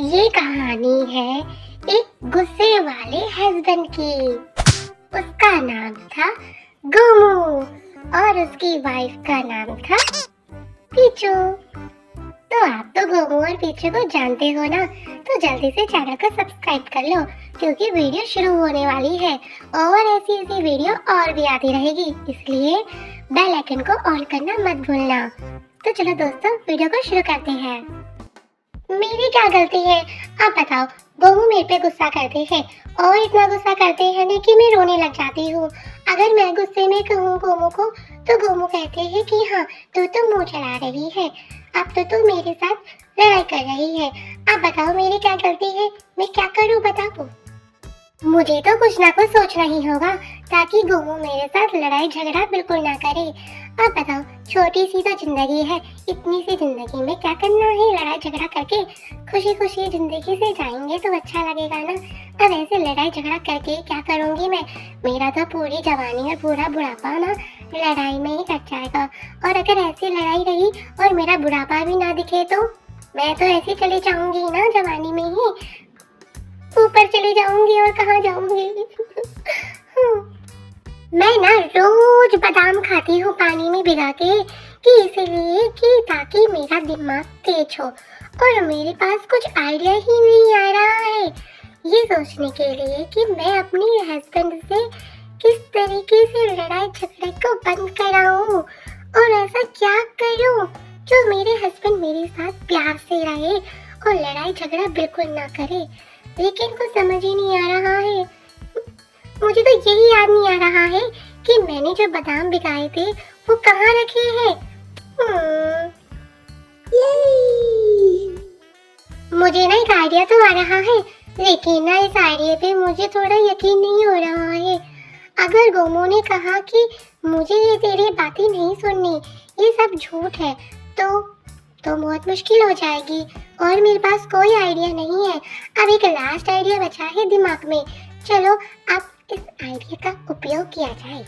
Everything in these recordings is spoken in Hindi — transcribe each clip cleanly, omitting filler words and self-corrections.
ये कहानी है एक गुस्से वाले हस्बैंड की। उसका नाम था गोमू और उसकी वाइफ का नाम था पीचू। तो आप तो गोमू और पीचू को जानते हो ना, तो जल्दी से चैनल को सब्सक्राइब कर लो क्योंकि वीडियो शुरू होने वाली है और ऐसी ऐसी वीडियो और भी आती रहेगी, इसलिए बेल आइकन को ऑन करना मत भूलना। तो चलो दोस्तों, वीडियो को शुरू करते हैं। मेरी क्या गलती है आप बताओ। गोमू मेरे पे गुस्सा करते हैं और इतना गुस्सा करते हैं ना कि मैं रोने लग जाती हूँ। अगर मैं गुस्से में कहूँ गोमू को तो गोमू कहते हैं कि हाँ तू तो मुंह चला रही है, अब तो तू मेरे साथ लड़ाई कर रही है। आप बताओ मेरी क्या गलती है, मैं क्या करूँ बताओ। मुझे तो कुछ ना कुछ सोचना ही होगा ताकि गोमू मेरे साथ लड़ाई झगड़ा बिल्कुल ना करे। आप बताओ, छोटी सी तो जिंदगी है, इतनी सी जिंदगी में क्या करना है लड़ाई झगड़ा करके। खुशी खुशी जिंदगी से जाएंगे तो अच्छा लगेगा ना। अब ऐसे लड़ाई झगड़ा करके क्या करूंगी मैं। मेरा तो पूरी जवानी और पूरा बुढ़ापा ना लड़ाई में ही कट जाएगा। और अगर ऐसी लड़ाई रही और मेरा बुढ़ापा भी ना दिखे तो मैं तो ऐसी चली जाऊंगी ना, जवानी में ही ऊपर चली जाऊंगी। और कहाँ जाऊंगी मैं ना रोज बादाम खाती हूँ पानी में भिगा के, कि इसीलिए कि ताकि मेरा दिमाग तेज हो। और मेरे पास कुछ आइडिया ही नहीं आ रहा है ये सोचने के लिए कि मैं अपनी हस्बैंड से किस तरीके से लड़ाई झगड़े को बंद कराऊं और ऐसा क्या करूं जो मेरे हस्बैंड मेरे साथ प्यार से रहे और लड़ाई झगड़ा बिल्कुल ना करे। लेकिन कुछ समझ ही नहीं आ रहा है। मुझे तो यही याद नहीं आ रहा है कि मैंने जो बादाम भिगाए थे वो कहाँ रखे हैं। मुझे ना एक आइडिया तो आ रहा है, लेकिन ना इस आइडिया पे मुझे थोड़ा यकीन नहीं हो रहा है। अगर गोमू ने कहा कि मुझे ये तेरी बातें नहीं सुननी, ये सब झूठ है, तो बहुत मुश्किल हो जाएगी और मेरे पास कोई आइडिया नहीं है। अब एक लास्ट आइडिया बचा है दिमाग में, चलो अब इस आइडिया का उपयोग किया जाए।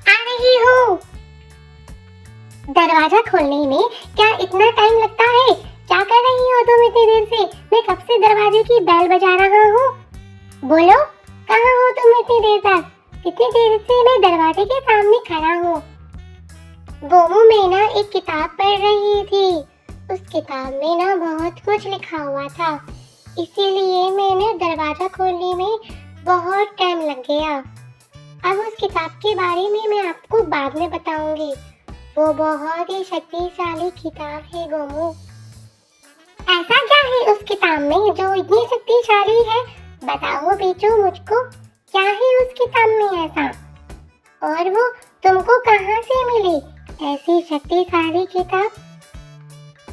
आ रही हूँ। दरवाजा खोलने में क्या इतना टाइम लगता है? क्या कर रही हो तुम इतनी देर से? मैं कब से दरवाजे की बेल बजा रहा हूँ। बोलो, कहाँ हो तुम इतनी देर तक? कितनी देर से मैं दरवाजे के सामने खड़ा हूँ। गोमू मैं ना एक किताब पढ़ रही थी, उस किताब में ना बहुत कुछ लिखा हुआ था, इसीलिए मैंने दरवाजा खोलने में बहुत टाइम लग गया। अब उस किताब के बारे में मैं आपको बाद में बताऊंगी। वो बहुत ही शक्तिशाली किताब है गोमू। ऐसा क्या है उस किताब में जो इतनी शक्तिशाली है? बताओ पीचू मुझको, क्या है उस किताब में ऐसा? और वो तुमको कहाँ से मिली ऐसी शक्तिशाली किताब?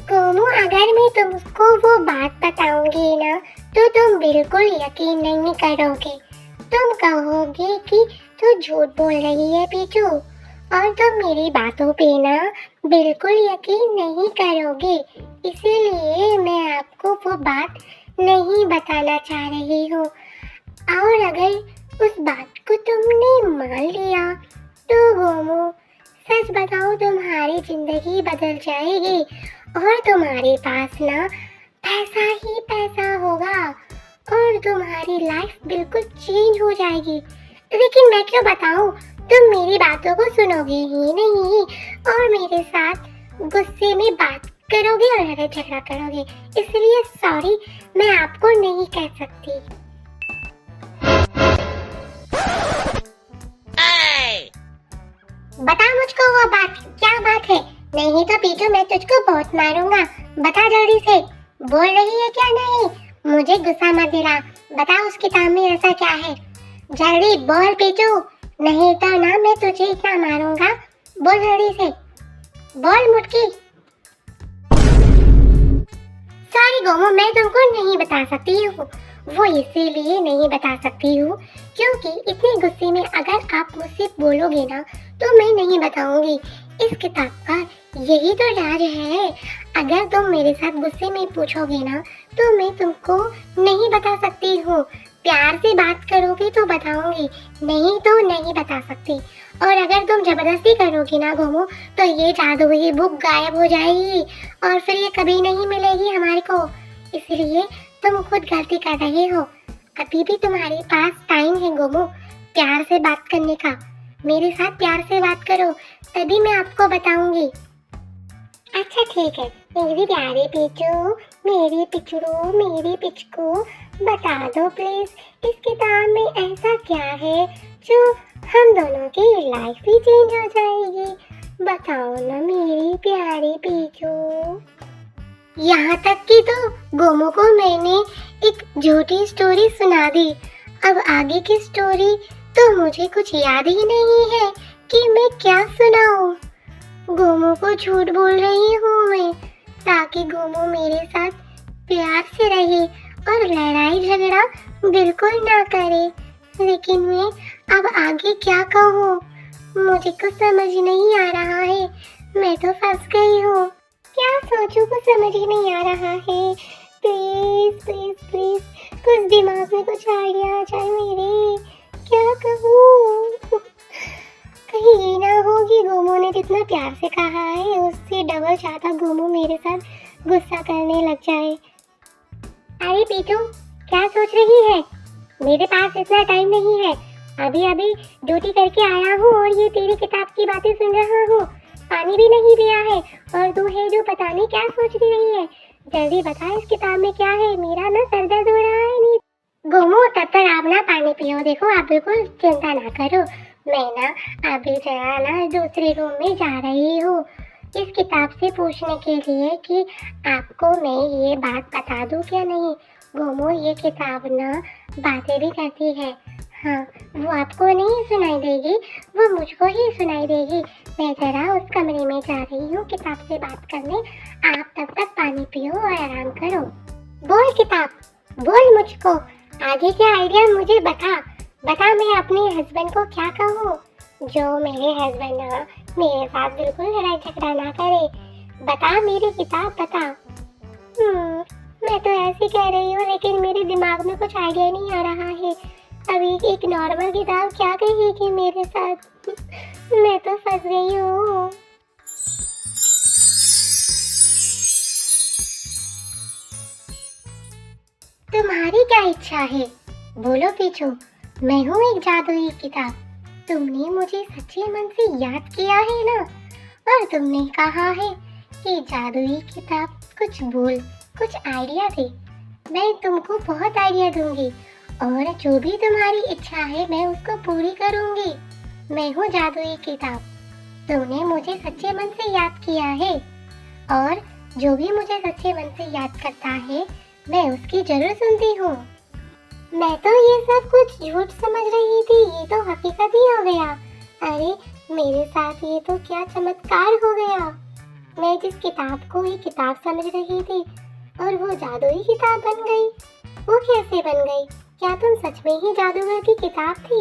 गोमू, अगर मैं तुमको वो बात बताऊंगी ना तो तुम बिल्कुल यकीन नहीं करोगे। तुम कहोगे कि तू झूठ बोल रही है पीचू, और तुम मेरी बातों पे ना बिल्कुल यकीन नहीं करोगे। इसीलिए मैं आपको वो बात नहीं बताना चाह रही हूँ। और अगर उस बात को तुमने मान लिया तो गोमू सच बताओ तुम्हारी जिंदगी बदल जाएगी और तुम्हारे पास ना पैसा ही पैसा होगा और तुम्हारी लाइफ बिल्कुल चेंज हो जाएगी। लेकिन मैं क्यों बताऊं, तुम मेरी बातों को सुनोगे ही नहीं और मेरे साथ गुस्से में बात करोगे और लड़ाई झगड़ा करोगे। इसलिए सॉरी, मैं आपको नहीं कह सकती। बता मुझको वो बात, क्या बात है? नहीं तो पीछू मैं तुझको बहुत मारूंगा। बता जल्दी से, बोल रही है क्या नहीं? मुझे गुस्सा मत दिला, बता उस किताब में ऐसा क्या है? जल्दी बोल पीछू, नहीं तो ना मैं तुझे इतना मारूंगा। बोल जल्दी से, बोल मुटकी। सॉरी गोमू, मैं तुमको नहीं बता सकती हूँ। वो इसीलिए नहीं बता सकती हूँ क्योंकि इतने गुस्से में अगर आप मुझसे बोलोगे ना तो मैं नहीं बताऊंगी। इस किताब का यही तो राज है। अगर तुम मेरे साथ गुस्से में पूछोगे ना तो मैं तुमको नहीं बता सकती हूँ। प्यार से बात करोगी तो बताऊंगी, नहीं तो नहीं बता सकती। और अगर तुम जबरदस्ती करोगी ना गोमू, तो ये जादुई बुक गायब हो जाएगी और फिर ये कभी नहीं मिलेगी हमारे को। इसलिए तुम खुद गलती कर रहे हो। अभी भी तुम्हारे पास टाइम है गोमू, प्यार से बात करने का। मेरे साथ प्यार से बात करो, तभी मैं आपको बताऊंगी। अच्छा ठीक है, मेरी प्यारी पिचू, मेरी पिचड़ू, मेरी पिचकू, बता दो प्लीज, इस किताब में ऐसा क्या है जो हम दोनों की लाइफ भी चेंज हो जाएगी। बताओ ना मेरी प्यारी पिचू। यहाँ तक कि तो गोमू को मैंने एक झूठी स्टोरी सुना दी। अब आगे की स्टोरी तो मुझे कुछ याद ही नहीं है कि मैं क्या सुनाऊं। गोमू को झूठ बोल रही हूँ मैं, ताकि गोमू मेरे साथ प्यार से रहे और लड़ाई झगड़ा बिल्कुल ना करे। लेकिन मैं अब आगे क्या कहूँ, मुझे कुछ समझ नहीं आ रहा है। मैं तो फंस गई हूँ, क्या सोचूं कुछ समझ ही नहीं आ रहा है। प्लीज प्लीज प्लीज कुछ दिमाग में कुछ आइडिया आ जाए मेरे, क्या कहूँ। कहीं ये ना हो कि गोमू ने जितना प्यार से कहा है उससे डबल ज्यादा गोमू मेरे साथ गुस्सा करने लग जाए। अरे पीटू, क्या सोच रही है? मेरे पास इतना टाइम नहीं है, अभी अभी ड्यूटी करके आया हूँ और ये तेरी किताब की बातें सुन रहा हूँ। पानी भी नहीं पिया है और तू है जो पता नहीं क्या सोच रही है। जल्दी बता इस किताब में क्या है, मेरा ना सर दर्द हो रहा है। नहीं गोमू, तब तक आप ना पानी पियो। देखो आप बिल्कुल चिंता ना करो, मैं ना अभी जरा ना दूसरे रूम में जा रही हूँ इस किताब से पूछने के लिए कि आपको मैं ये बात बता दूँ क्या नहीं। गोमू, ये किताब ना बातें भी करती है। हाँ, वो आपको नहीं सुनाई देगी, वो मुझको ही सुनाई देगी। मैं जरा उस कमरे में जा रही हूँ किताब से बात करने, आप तब तक पानी पियो और आराम करो। बोल किताब, बोल मुझको, आगे के आइडिया मुझे बता। बता मैं अपने हस्बैंड को क्या कहूँ, जो मेरे हस्बैंड ना मेरे साथ बिल्कुल लड़ाई झगड़ा ना करे। बता मेरी किताब बता। मैं तो ऐसे कह रही हूँ, लेकिन मेरे दिमाग में कुछ आइडिया नहीं आ रहा है। अभी एक नॉर्मल किताब क्या कहेगी मेरे साथ। मैं तो फंस गई हूँ। तुम्हारी क्या इच्छा है, बोलो पीछू। मैं हूँ एक जादुई किताब, तुमने मुझे सच्चे मन से याद किया है ना, और तुमने कहा है कि जादुई किताब कुछ बोल, कुछ आइडिया दे। मैं तुमको बहुत आइडिया दूंगी और जो भी तुम्हारी इच्छा है मैं उसको पूरी करूंगी। मैं हूँ जादुई किताब, तुमने मुझे सच्चे मन से याद किया है और जो भी मुझे सच्चे मन से याद करता है मैं उसकी जरूर सुनती हूँ। मैं तो ये सब कुछ झूठ समझ रही थी, ये तो हकीकत ही हो गया। अरे मेरे साथ ये तो क्या चमत्कार हो गया। मैं जिस किताब को ही किताब समझ रही थी और वो जादुई किताब बन गई। वो कैसे बन गई? क्या तुम सच में ही जादूगर की किताब थी?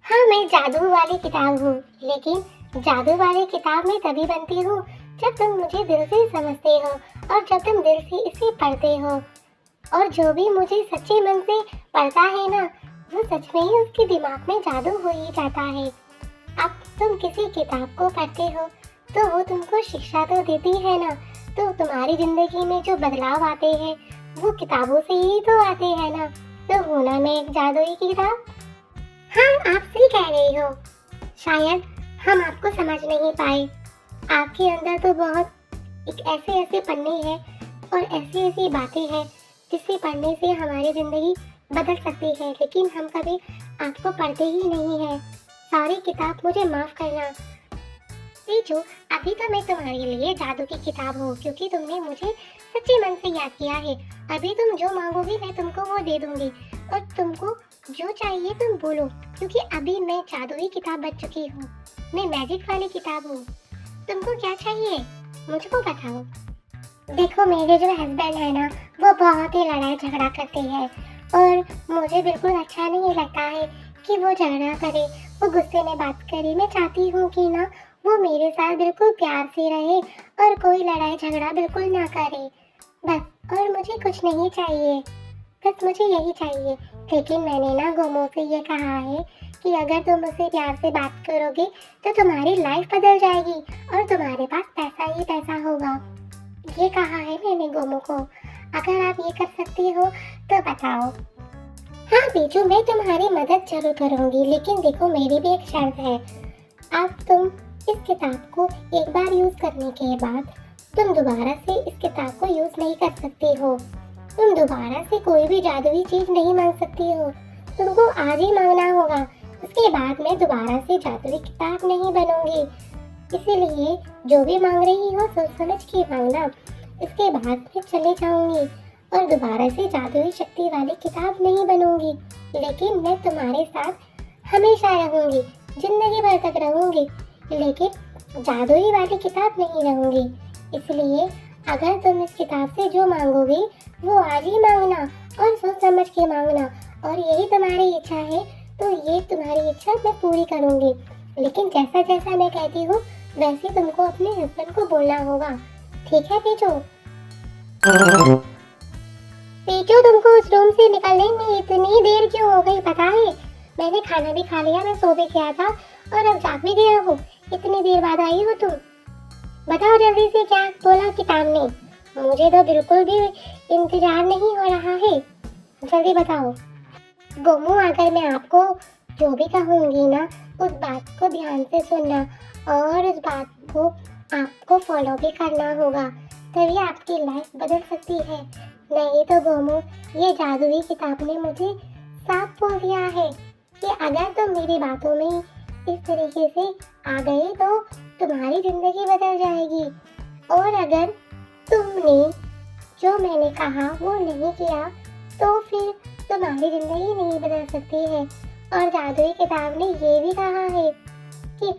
हाँ, मैं जादू वाली किताब हूँ, लेकिन जादू वाली किताब मैं तभी बनती हूँ जब तुम मुझे दिल से समझते हो और जब तुम दिल से इसे पढ़ते हो। और जो भी मुझे सच्चे मन से पढ़ता है ना, वो सच में ही उसके दिमाग में जादू हो ही जाता है। अब तुम किसी किताब को पढ़ते हो तो वो तुमको शिक्षा तो देती है ना, तो तुम्हारी जिंदगी में जो बदलाव आते हैं वो किताबों से ही तो आते हैं ना। तो होना मैं एक जादुई किताब। हाँ, आप सही कह रही हो। शायद हम आपको समझ नहीं पाए। आपके अंदर तो बहुत एक ऐसे ऐसे पन्ने हैं और ऐसी ऐसी बातें हैं जिसे पढ़ने से हमारी ज़िंदगी बदल सकती है, लेकिन हम कभी आपको पढ़ते ही नहीं हैं। सॉरी किताब, मुझे माफ़ करना। जो अभी तो मैं तुम्हारे लिए जादू की किताब हूँ, क्योंकि तुमने मुझे सच्चे मन से याद किया है। अभी तुम जो मांगोगी मैं तुमको वो दे दूंगी और तुमको जो चाहिए तुम बोलो, क्योंकि अभी मैं जादुई किताब बन चुकी हूँ। मैं मैजिक वाली किताब हूँ। तुमको क्या चाहिए मुझको बताओ। देखो, मेरे जो हस्बैंड है ना, वो बहुत ही लड़ाई झगड़ा करते हैं और मुझे बिल्कुल अच्छा नहीं लगता है कि वो झगड़ा करे, वो गुस्से में बात करे। मैं चाहती हूँ कि ना वो मेरे साथ बिल्कुल प्यार से रहे और कोई लड़ाई झगड़ा बिल्कुल ना करे बस। और मुझे कुछ नहीं चाहिए, बस मुझे यही चाहिए लेकिन मैंने ना गोमो से ये कहा है कि अगर तुम मुझसे प्यार से बात करोगे तो तुम्हारी लाइफ बदल जाएगी और तुम्हारे पास पैसा ही पैसा होगा। ये कहा है मैंने गोमो को। अगर आप ये कर सकती हो तो बताओ। हाँ पीछू, मैं तुम्हारी मदद जरूर करूंगी, लेकिन देखो मेरी भी एक शर्त है। अब तुम इस किताब को एक बार यूज करने के बाद तुम दोबारा से इस किताब को यूज नहीं कर सकती हो। तुम दोबारा से कोई भी जादुई चीज नहीं मांग सकती हो। तुमको आज ही मांगना होगा। उसके बाद मैं दोबारा से जादुई किताब नहीं बनूंगी। इसीलिए जो भी मांग रही हो सोच समझ के मांगना। इसके बाद मैं चले जाऊंगी और दोबारा से जादुई शक्ति वाली किताब नहीं बनूंगी, लेकिन मैं तुम्हारे साथ हमेशा रहूंगी, जिंदगी भर तक रहूंगी, लेकिन जादुई वाली किताब नहीं रहूंगी। इसलिए अगर तुम इस किताब से जो मांगोगी वो आज ही मांगना और सोच समझ के मांगना, और यही तुम्हारी इच्छा है तो ये तुम्हारी इच्छा मैं पूरी करूंगी। लेकिन जैसा जैसा मैं कहती हूँ वैसे तुमको अपने हस्बैंड को बोलना होगा, ठीक है पीछू? पीछू, तुमको उस रूम से निकलने में इतनी देर क्यों हो गई पता है? मैंने खाना भी खा लिया, मैं सो भी गया था और अब जाग भी गया हूँ। इतनी देर बाद आई हो तुम। बताओ जल्दी से, क्या बोला किताब ने? मुझे तो बिल्कुल भी इंतजार नहीं हो रहा है, जल्दी बताओ। गोमू, अगर मैं आपको जो भी कहूँगी ना उस बात को ध्यान से सुनना और उस बात को आपको फॉलो भी करना होगा, तभी आपकी लाइफ बदल सकती है। नहीं तो गोमू, ये जादुई किताब ने मुझे साफ बोल दिया है कि अगर तुम मेरी बातों में इस तरीके से आ गए तो तुम्हारी जिंदगी बदल जाएगी, और अगर तुमने जो मैंने कहा वो नहीं किया तो फिर तुम्हारी जिंदगी नहीं बदल सकती है। और जादुई किताब ने ये भी कहा है कि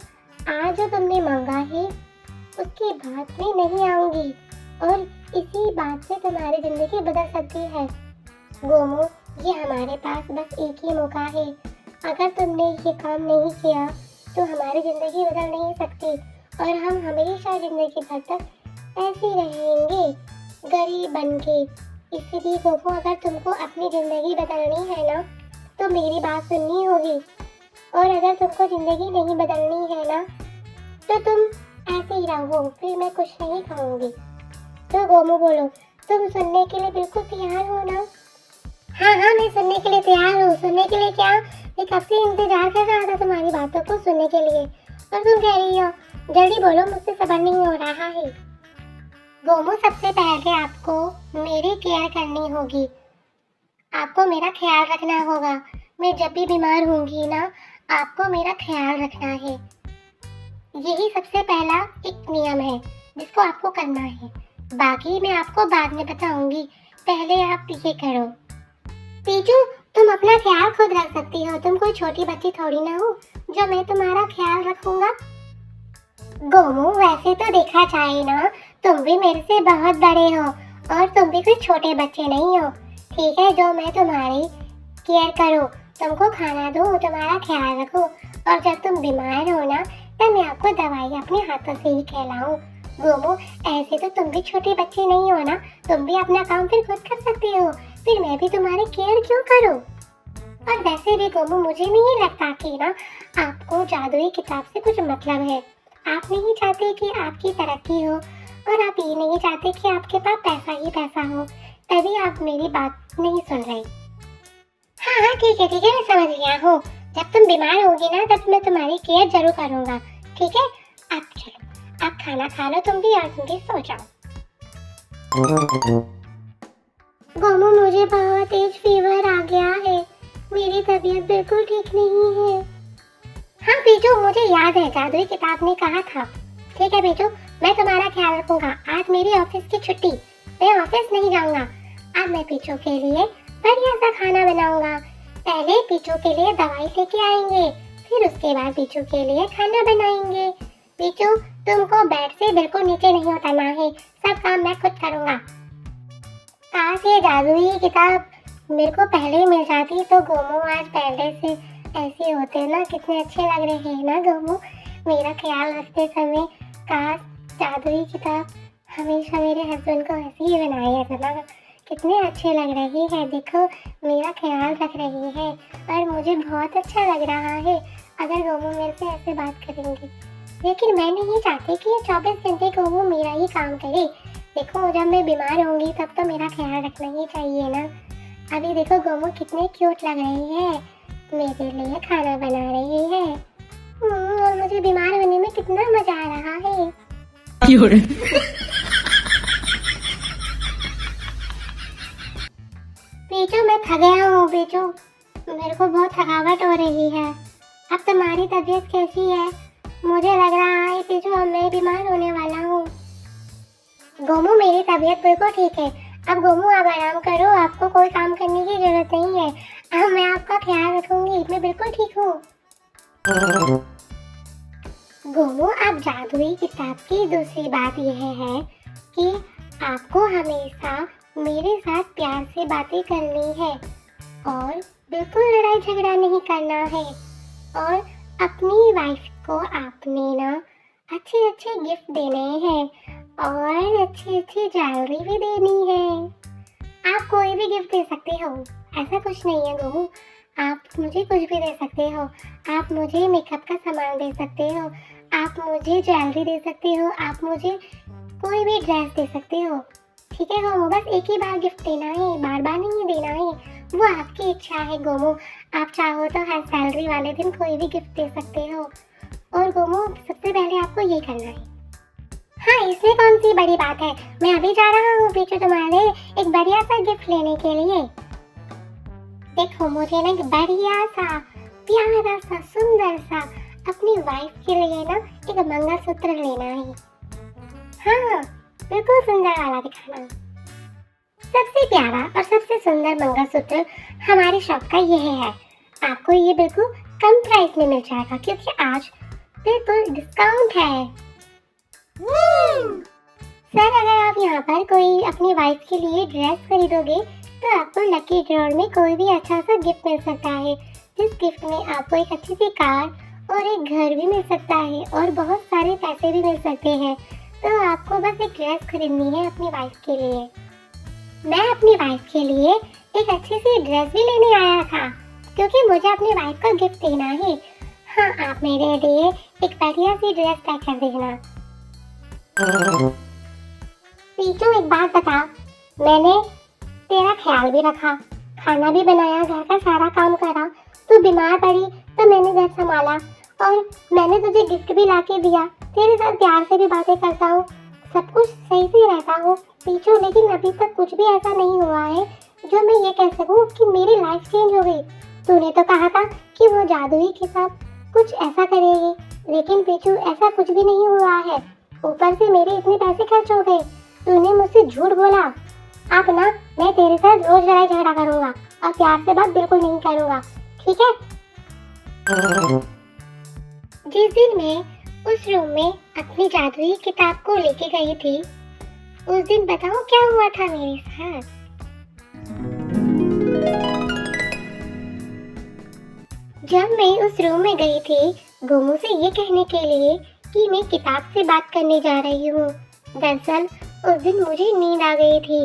आज जो तुमने मांगा है उसके बाद मैं नहीं आऊंगी, और इसी बात से तुम्हारी जिंदगी बदल सकती है। गोमू, ये हमारे पास बस एक ही मौका है। अगर तुमने ये काम नहीं किया तो हमारी जिंदगी बदल नहीं सकती और हम हमेशा जिंदगी भर तक ऐसे रहेंगे, गरीब बन के। इसीलिए गोमू, अगर तुमको अपनी जिंदगी बदलनी है ना तो मेरी बात सुननी होगी, और अगर तुमको जिंदगी नहीं बदलनी है ना तो तुम ऐसे ही रहो, फिर मैं कुछ नहीं कहूँगी। तो गोमू बोलो, तुम सुनने के लिए बिल्कुल तैयार हो ना? हाँ हाँ, मैं सुनने के लिए तैयार हूँ। सुनने के लिए क्या, मैं कब से इंतजार कर रहा था तुम्हारी बातों को सुनने के लिए, और तुम कह रही हो जल्दी बोलो, मुझसे सब्र नहीं हो रहा है। गोमू, सबसे पहले आपको मेरी केयर करनी होगी, आपको मेरा ख्याल रखना होगा। मैं जब भी बीमार होंगी ना आपको मेरा ख्याल रखना है। यही सबसे पहला एक नियम है जिसको आपको करना है। बाकी मैं आपको बाद में बताऊंगी, पहले आप ये करो। पीछू, तुम अपना ख्याल खुद रख सकती हो, तुम कोई छोटी बच्ची थोड़ी ना हो जो मैं तुम्हारा ख्याल रखूंगा। गोमू, वैसे तो देखा जाए ना तुम भी मेरे से बहुत बड़े हो और तुम भी कोई छोटे बच्चे नहीं हो, ठीक है? जो मैं तुम्हारी केयर करूँ, तुमको खाना दूँ, तुम्हारा ख्याल रखूँ, और जब तुम बीमार हो ना तब मैं आपको दवाई अपने हाथों से ही खिलाऊँ। गोमू, ऐसे तो तुम भी छोटे बच्चे नहीं हो ना, तुम भी अपना काम फिर खुद कर सकते हो, फिर मैं भी तुम्हारी केयर क्यों करूँ? और वैसे भी गोमू, मुझे नहीं लगता कि ना आपको जादुई किताब से कुछ मतलब है। आप नहीं चाहते कि आपकी तरक्की हो, और आप ये नहीं चाहते कि आपके पास पैसा ही पैसा हो, तभी आप मेरी बात नहीं सुन रहे। हाँ हाँ, ठीक है मैं समझ गया हूँ। जब तुम बीमार होगी ना तब मैं तुम्हारी केयर जरूर करूँगा, ठीक है? अब चलो, आप खाना खा लो तुम भी, और तुम भी सो जाओ। गोमू, मुझे बहुत तेज फीवर आ गया है, मेरी तबीयत बिल्कुल ठीक नहीं है। हाँ पीछू, मुझे याद है जादुई किताब ने कहा था। ठीक है पीछू, मैं तुम्हारा ख्याल रखूंगा। आज मेरी ऑफिस की छुट्टी, मैं ऑफिस नहीं जाऊंगा। आज मैं पीछू के लिए बढ़िया सा खाना बनाऊंगा। पहले पीछू के लिए दवाई लेके आएंगे, फिर उसके बाद पीछू के लिए खाना बनाएंगे। पीछू, तुमको बेड से बिल्कुल नीचे नहीं उतरना है, सब काम मैं खुद करूंगा। काश ये जादुई किताब मेरे को पहले ही मिल जाती तो गोमू आज पहले से ऐसे होते ना, कितने अच्छे लग रहे हैं ना गोमू मेरा ख्याल रखते समय। काश जादुई किताब हमेशा मेरे हस्बैंड को ऐसे ही बनाया था ना, कितने अच्छे लग रहे हैं, देखो मेरा ख्याल रख रही है और मुझे बहुत अच्छा लग रहा है अगर गोमू मेरे से ऐसे बात करेंगे। लेकिन मैं नहीं चाहती कि ये 24 घंटे गोमू मेरा ही काम करे। देखो जब मैं बीमार होंगी तब तो मेरा ख्याल रखना ही चाहिए ना। अभी देखो गोमू कितने क्यूट लग रही है, मेरे लिए खाना बना रही है। और मुझे बीमार होने में कितना मजा आ रहा है। पीछू मैं थक गया हूँ पीछू, मेरे को बहुत थकावट हो रही है। अब तुम्हारी तबीयत कैसी है? मुझे लग रहा है पीछू अब मैं बीमार होने वाला हूँ। गोमू मेरी तबीयत बिल्कुल ठीक है। अब गोमू आप आराम करो, आपको कोई काम करने की जरूरत नहीं है। अब मैं आपका ख्याल रखूंगी, मैं बिल्कुल ठीक हूँ। गोमू अब जादुई किताब की दूसरी बात यह है कि आपको हमेशा मेरे साथ प्यार से बातें करनी है और बिल्कुल लड़ाई झगड़ा नहीं करना है। और अपनी वाइफ को आपने ना अच्छे अच्छे गिफ्ट देने हैं और अच्छी अच्छी ज्वेलरी भी देनी है। आप कोई भी गिफ्ट दे सकते हो, ऐसा कुछ नहीं है गोमू। आप मुझे कुछ भी दे सकते हो। आप मुझे मेकअप का सामान दे सकते हो, आप मुझे ज्वेलरी दे सकते हो, आप मुझे कोई भी ड्रेस दे सकते हो। ठीक है गोमू, बस एक ही बार गिफ्ट देना है, बार बार नहीं देना है। वो आपकी इच्छा है गोमू। आप चाहो तो हर सैलरी वाले दिन कोई भी गिफ्ट दे सकते हो। और गोमू सबसे पहले आपको ये करना है। हाँ, इसमें कौन सी बड़ी बात है। मैं अभी जा रहा हूँ पीछे तुम्हारे एक बढ़िया सा गिफ्ट लेने के लिए। देखो मुझे ना बढ़िया सा प्यारा सा सुंदर सा अपनी वाइफ के लिए ना एक मंगलसूत्र लेना है। हाँ, बिल्कुल सुंदर वाला दिखाना। सबसे प्यारा और सबसे सुंदर मंगलसूत्र हमारी शॉप का यह है। आपको ये बिल्कुल कम प्राइस में मिल जाएगा क्योंकि आज बिल्कुल डिस्काउंट है। सर अगर आप यहाँ पर कोई अपनी वाइफ के लिए ड्रेस खरीदोगे तो आपको लकी ड्रॉ में कोई भी अच्छा सा गिफ्ट मिल सकता है, जिस गिफ्ट में आपको एक अच्छी सी कार और एक घर भी मिल सकता है और बहुत सारे पैसे भी मिल सकते हैं। तो आपको बस एक ड्रेस खरीदनी है अपनी वाइफ के लिए। मैं अपनी वाइफ के लिए एक अच्छी सी ड्रेस भी लेने आया था क्योंकि मुझे अपनी वाइफ को गिफ्ट देना है। हाँ, आप मेरे लिए एक बढ़िया सी ड्रेस पैक कर देना। पीछू एक बात बता, मैंने तेरा ख्याल भी रखा, खाना भी बनाया, घर का सारा काम करा। तू बीमार पड़ी तो मैंने घर संभाला और मैंने तुझे गिफ्ट भी ला के दिया। तेरे साथ प्यार से भी बातें करता हूँ, सब कुछ सही से रहता हूँ पीछू। लेकिन अभी तक कुछ भी ऐसा नहीं हुआ है जो मैं ये कह सकूँ कि मेरी लाइफ चेंज हो गई। तूने तो कहा था कि वो जादुई किताब कुछ ऐसा करेगी, लेकिन पीछू ऐसा कुछ भी नहीं हुआ है। ऊपर से मेरे इतने पैसे खर्च हो गए। तूने मुझसे झूठ बोला। अब ना मैं तेरे साथ रोज लड़ाई झगड़ा करूँगा और प्यार से बात बिल्कुल नहीं करूँगा, ठीक है? जिस दिन मैं उस रूम में अपनी जादुई किताब को लेके गई थी, उस दिन बताऊं क्या हुआ था मेरे साथ। जब मैं उस रूम में गई थी गोमू से ये कहने के लिए कि मैं किताब से बात करने जा रही हूँ, दरअसल उस दिन मुझे नींद आ गई थी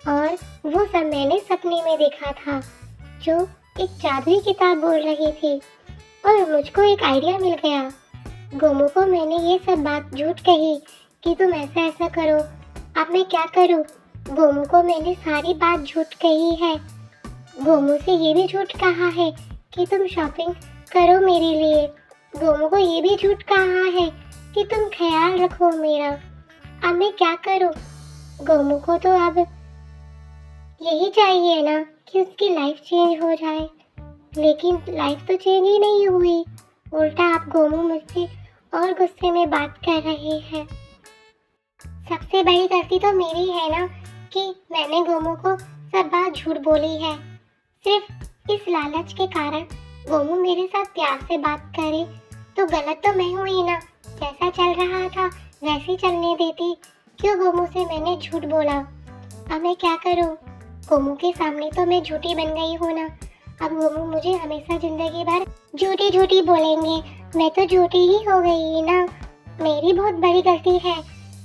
और वो सब मैंने सपने में देखा था जो एक जादुई किताब बोल रही थी और मुझको एक आइडिया मिल गया। गोमू को मैंने ये सब बात झूठ कही कि तुम ऐसा ऐसा करो। अब मैं क्या करूँ? गोमू को मैंने सारी बात झूठ कही है। गोमू से ये भी झूठ कहा है कि तुम शॉपिंग करो मेरे लिए। गोमू को ये भी झूठ कहा है कि तुम ख्याल रखो मेरा। अब मैं क्या करूँ? गोमू को तो अब यही चाहिए ना कि उसकी लाइफ चेंज हो जाए, लेकिन लाइफ तो चेंज ही नहीं हुई। उल्टा आप गोमू मुझसे और गुस्से में बात कर रहे हैं। सबसे बड़ी गलती तो मेरी है ना कि मैंने गोमू को सब बात झूठ बोली है। सिर्फ इस लालच के कारण गोमू मेरे साथ प्यार से बात करे तो गलत तो मैं हुई ना। जैसा चल रहा था वैसे चलने देती। क्यों गोमू से मैंने झूठ बोला? अब मैं क्या करूँ? गोमू के सामने तो मैं झूठी बन गई हूँ ना। अब गोमू मुझे हमेशा जिंदगी भर झूठी झूठी बोलेंगे। मैं तो झूठी ही हो गई ना। मेरी बहुत बड़ी गलती है।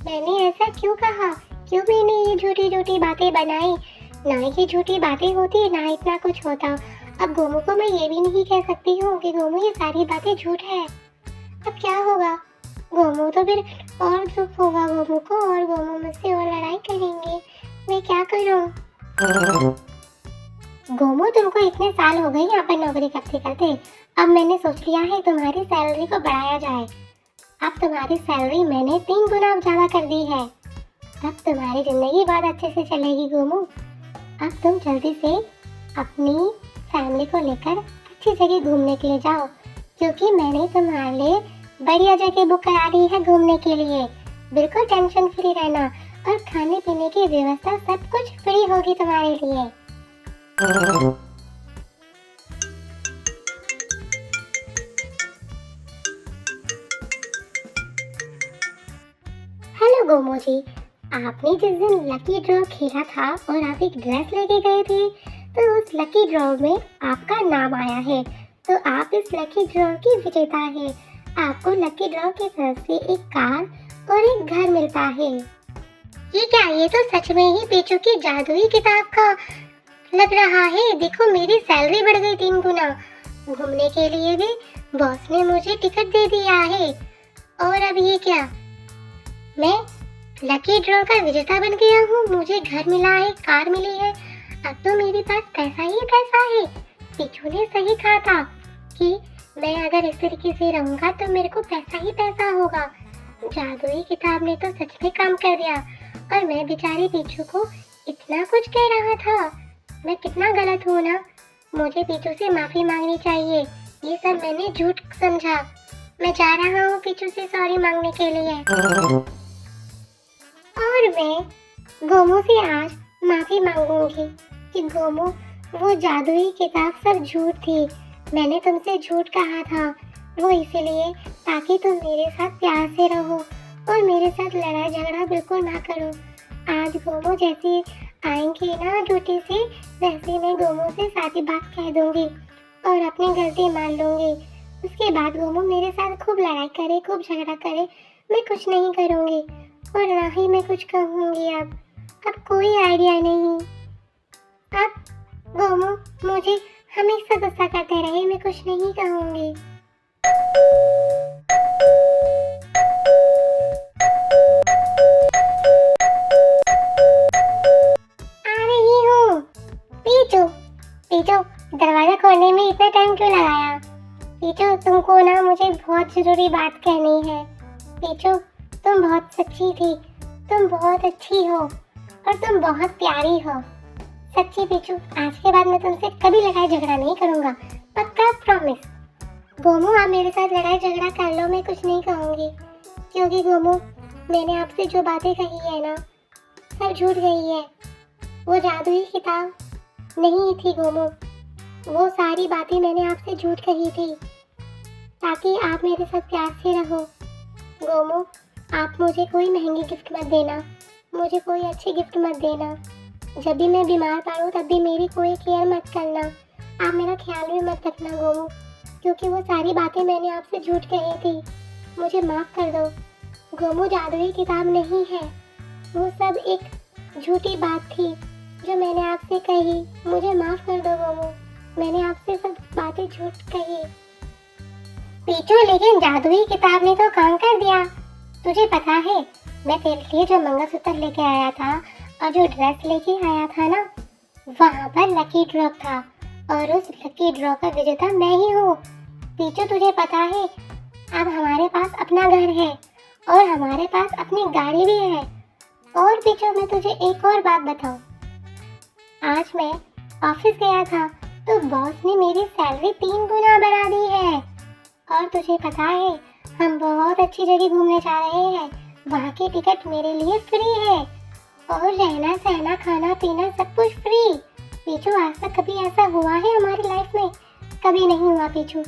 मैंने ऐसा क्यों कहा? क्यों मैंने ये झूठी झूठी बातें बनाई? ना ये झूठी बातें होती ना इतना कुछ होता। अब गोमू को मैं ये भी नहीं कह सकती हूँ कि गोमू ये सारी बातें झूठ है। अब क्या होगा, गोमू तो फिर और दुख होगा गोमू को, और गोमू मुझसे और लड़ाई करेंगे। मैं क्या करूँ? गोमू तुमको इतने साल हो गए यहाँ पर नौकरी करते करते, अब मैंने सोच लिया है तुम्हारी सैलरी को बढ़ाया जाए। अब तुम्हारी सैलरी मैंने 3 गुना ज़्यादा कर दी है। अब तुम्हारी जिंदगी बहुत अच्छे से चलेगी गोमू। अब तुम जल्दी से अपनी फैमिली को लेकर अच्छी जगह घूमने के लिए जाओ, क्योंकि मैंने तुम्हारे लिए बढ़िया जगह बुक करा दी है घूमने के लिए। बिल्कुल टेंशन फ्री रहना, और खाने पीने की व्यवस्था सब कुछ फ्री होगी तुम्हारे लिए। हेलो गोमू जी, आपने जिस दिन लकी ड्रॉ खेला था और आप एक ड्रेस लेके गए थे, तो उस लकी ड्रॉ में आपका नाम आया है, तो आप इस लकी ड्रॉ की विजेता है। आपको लकी ड्रॉ की तरफ से एक कार और एक घर मिलता है। ये क्या, ये तो सच में ही पीछू की जादुई किताब का लग रहा है। देखो मेरी सैलरी बढ़ गई 3 गुना। घूमने के लिए भी बॉस ने मुझे टिकट दे दिया है। और अब ये क्या, मैं लकी ड्रॉ का विजेता बन गया हूँ, मुझे घर मिला है, कार मिली है। अब तो मेरे पास पैसा ही पैसा है। पीछू ने सही कहा था कि मैं अगर इस तरीके से रहूंगा तो मेरे को पैसा ही पैसा होगा। जादुई किताब ने तो सच में काम कर दिया, और मैं बेचारी पीछू को इतना कुछ कह रहा था। मैं कितना गलत हूँ ना, मुझे पीछू से माफी मांगनी चाहिए। ये सब मैंने झूठ समझा। मैं जा रहा हूँ पीछू से सॉरी मांगने के लिए। और मैं गोमू से आज माफी मांगूंगी कि गोमू, वो जादुई किताब सब झूठ थी। मैंने तुमसे झूठ कहा था, वो इसीलिए ताकि तुम मेरे साथ प्यार से रहो और मेरे साथ लड़ाई झगड़ा बिल्कुल ना करो। आज गोमू जैसे आएंगे ना ड्यूटी से, वैसे मैं गोमू से सारी बात कह दूंगी और अपनी गलती मान लूंगी। उसके बाद गोमू मेरे साथ खूब लड़ाई करे, खूब झगड़ा करे, मैं कुछ नहीं करूंगी और ना ही मैं कुछ कहूंगी। अब कोई आइडिया नहीं। अब गोमू मुझे हमेशा गुस्सा करते रहे, मैं कुछ नहीं कहूंगी। आ रही हूँ। पीछू, पीछू, दरवाजा खोलने में इतना टाइम क्यों लगाया? पीछू, तुमको ना मुझे बहुत जरूरी बात कहनी है। पीछू, तुम बहुत सच्ची थी, तुम बहुत अच्छी हो और तुम बहुत प्यारी हो। सच्ची पीछू, आज के बाद मैं तुमसे कभी लड़ाई झगड़ा नहीं करूंगा, पक्का प्रॉमिस। गोमू, आप मेरे साथ लड़ाई झगड़ा कर लो, मैं कुछ नहीं कहूंगी, क्योंकि गोमू मैंने आपसे जो बातें कही है ना, सब झूठ गई है। वो जादुई किताब नहीं थी गोमू, वो सारी बातें मैंने आपसे झूठ कही थी ताकि आप मेरे साथ प्यार से रहो। गोमू, आप मुझे कोई महंगी गिफ्ट मत देना, मुझे कोई अच्छी गिफ्ट मत देना। जब भी मैं बीमार पड़ूँ तब भी मेरी कोई केयर मत करना। आप मेरा ख्याल भी मत रखना गोमू, क्योंकि वो सारी बातें मैंने आपसे झूठ कही थी। मुझे माफ़ कर दो गोमू, जादुई किताब नहीं है, वो सब एक झूठी बात थी जो मैंने आपसे कही। मुझे माफ़ कर दो गोमू, मैंने आपसे सब बातें झूठ कही। पीछू, लेकिन जादुई किताब ने तो काम कर दिया। तुझे पता है, मैं तेरे लिए जो मंगलसूत्र लेके आया था और जो ड्रेस लेके आया था ना, वहाँ पर लकी ड्रॉ था और उस लकी ड्रॉ का विजेता मैं ही हूँ। पीछू, तुझे पता है, अब हमारे पास अपना घर है और हमारे पास अपनी गाड़ी भी है। और पीछू, मैं तुझे एक और बात बताऊँ, आज मैं ऑफिस गया था तो बॉस ने मेरी सैलरी 3 गुना बढ़ा दी है। और तुझे पता है, हम बहुत अच्छी जगह घूमने जा रहे हैं, वहाँ की टिकट मेरे लिए फ्री है और रहना सहना खाना पीना सब कुछ फ्री। पीछू, आज तक कभी ऐसा हुआ है हमारी लाइफ में? कभी नहीं हुआ पीछू।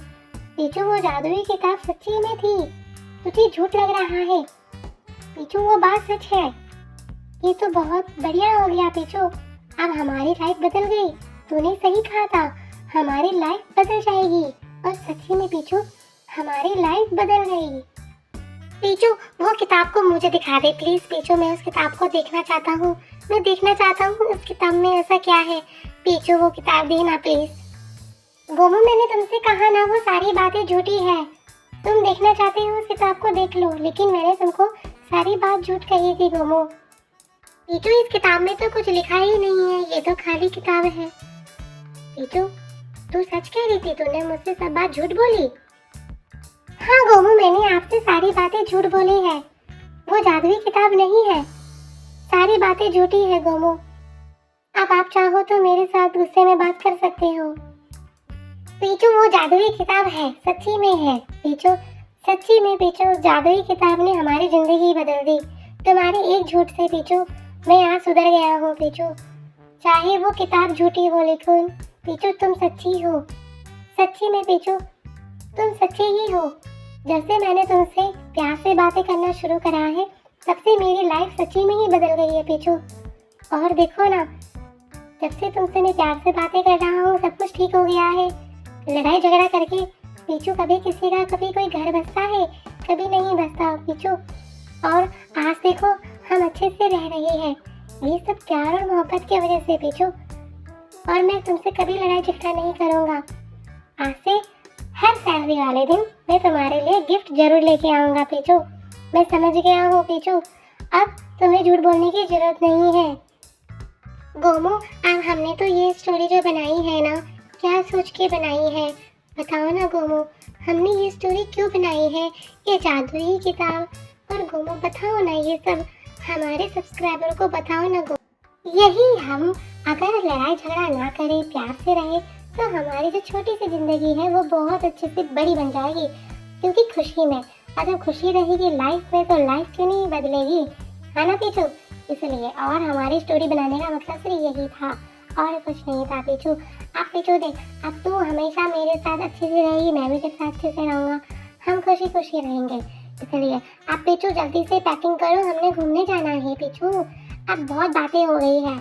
पीछू, वो जादुई किताब सच्ची में थी, तुझे झूठ लग रहा है। पीछू, वो बात सच है। ये तो बहुत बढ़िया हो गया पीछू, अब हमारी लाइफ बदल गई। तूने सही कहा था, हमारी लाइफ बदल जाएगी। और सच्ची में पीछू, हमारी लाइफ बदल गई। पीछू, वो किताब को मुझे दिखा दे प्लीज। पीछू, मैं उस किताब को देखना चाहता हूँ। मैं देखना चाहता हूँ उस किताब में ऐसा क्या है। पीछू वो किताब देना प्लीज। गोमू मैंने तुमसे कहा ना वो सारी बातें झूठी है। तुम देखना चाहते हो उस किताब को देख लो, लेकिन मैंने तुमको सारी बात झूठ कही थी गोमू। पीछू इस किताब में तो कुछ लिखा ही नहीं है, ये तो खाली किताब है। पीछू तू सच कह रही थी, तूने मुझसे सब बात झूठ बोली? हाँ गोमू मैंने आपसे सारी बातें झूठ बोली है, वो जादुई किताब नहीं है, सारी बातें झूठी है गोमू। अब आप चाहो तो मेरे साथ गुस्से में बात कर सकते हो। पीछू वो जादुई किताब है, सच्ची में है पीछू, सच्ची में पीछू जादुई किताब ने हमारी जिंदगी बदल दी। तुम्हारे एक झूठ से पीछू मैं आज सुधर गया हूँ पीछू। चाहे वो किताब झूठी हो लेकिन पीछू तुम सच्ची हो, सच्ची में पीछू तुम सच्चे ही हो। जब से मैंने तुमसे प्यार से बातें करना शुरू करा है तब से मेरी लाइफ सच्ची में ही बदल गई है पीछू। और देखो ना, जब से तुमसे मैं प्यार से बातें कर रहा हूँ सब कुछ ठीक हो गया है। लड़ाई झगड़ा करके पीछू कभी किसी का कभी कोई घर बसता है, कभी नहीं बसता पीछू। और आज देखो हम अच्छे से रह रहे हैं, ये सब प्यार और मोहब्बत की वजह से पीछू। और मैं तुमसे कभी लड़ाई झगड़ा नहीं करूँगा। आज से हर सैलरी वाले दिन मैं तुम्हारे लिए गिफ्ट जरूर लेके आऊँगा पीछू। मैं समझ गया हूँ पीछू, अब तुम्हें झूठ बोलने की जरूरत नहीं है। गोमू अब हमने तो ये स्टोरी जो बनाई है ना, क्या सोच के बनाई है बताओ ना गोमू, हमने ये स्टोरी क्यों बनाई है, ये जादुई किताब। और गोमू बताओ ना ये सब हमारे सब्सक्राइबर को बताओ ना गोमू। यही हम अगर लड़ाई झगड़ा ना करें, प्यार से रहे तो हमारी जो छोटी सी जिंदगी है वो बहुत अच्छे से बड़ी बन जाएगी। क्योंकि खुशी में, अगर खुशी रहेगी लाइफ में तो लाइफ क्यों नहीं बदलेगी, है ना पीछू। इसलिए और हमारी स्टोरी बनाने का मकसद सिर्फ यही था और कुछ नहीं था पीछू। अब पीछू देख, अब तू हमेशा मेरे साथ अच्छे से रहेगी, मैं भी तेरे साथ अच्छे से रहूँगा, हम खुशी खुशी रहेंगे। इसलिए अब पीछू जल्दी से पैकिंग करो, हमने घूमने जाना है पीछू। अब बहुत बातें हो गई है।